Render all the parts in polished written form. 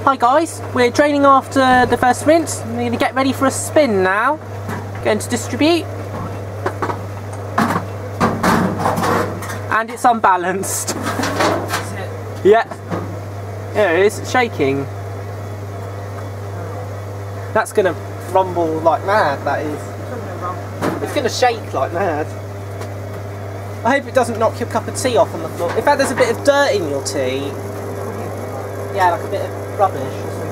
Hi guys, we're draining after the first rinse. We're going to get ready for a spin now. Going to distribute. And it's unbalanced. Is it? Yeah. Yeah, it is. It's shaking. That's going to rumble like mad, that is. It's going to shake like mad. I hope it doesn't knock your cup of tea off on the floor. In fact, there's a bit of dirt in your tea. Yeah, like a bit of rubbish or something.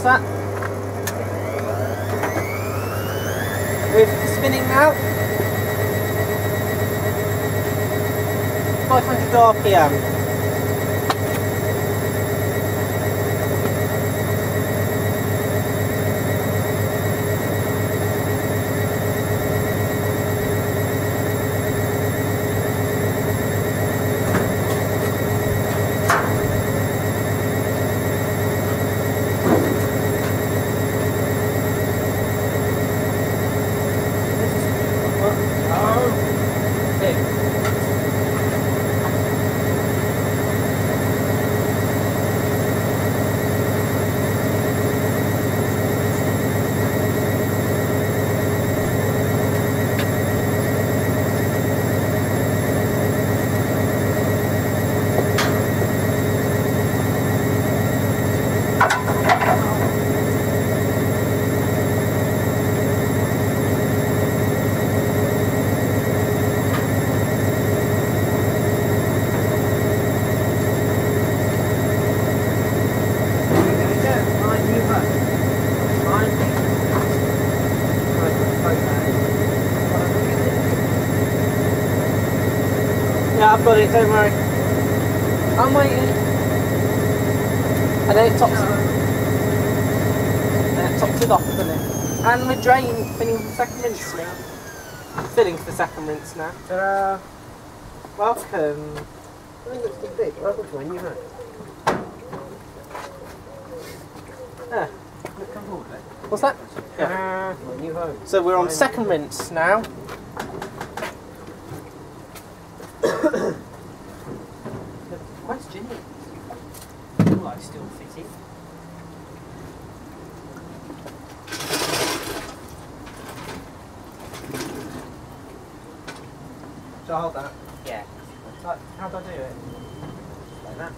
That with spinning now, 500 RPM. Yeah, I've got it, don't worry. I'm waiting. And then it tops it off, doesn't it? And we're filling for the second rinse now. Filling for the second rinse now. Ta-da! Welcome. I think it's too big. Welcome to a new home. Ah. Look, come forward, mate. What's that? Yeah. My new home. So we're on second rinse now. The question is, will I still fit it? Shall I hold that? Yeah. How do I do it? Like that.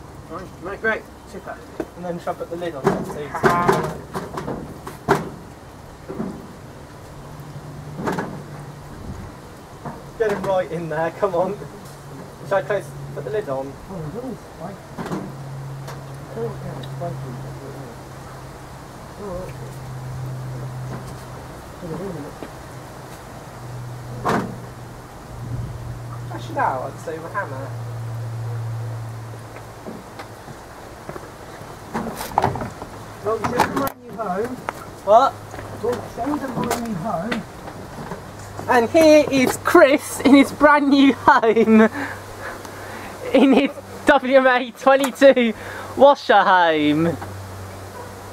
Right, great. Super. And then shall I put the lid on top so you Get him right in there, come on. Shall I put the lid on? Dash it out, I'd say, with a hammer. Well, show them my new home. What? Well, show them my new home. And here is Chris in his brand new home. In his WMA 22 washer home.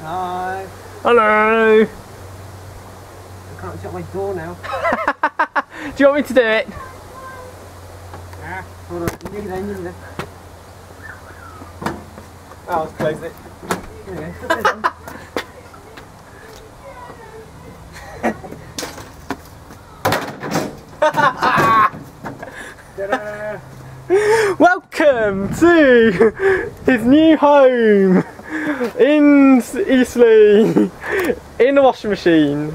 Hi. Hello. I can't shut my door now. Do you want me to do it? Hold on, you there. Oh, I'll close it. There we go. Put it on. Welcome to his new home in Eastleigh in the washing machine.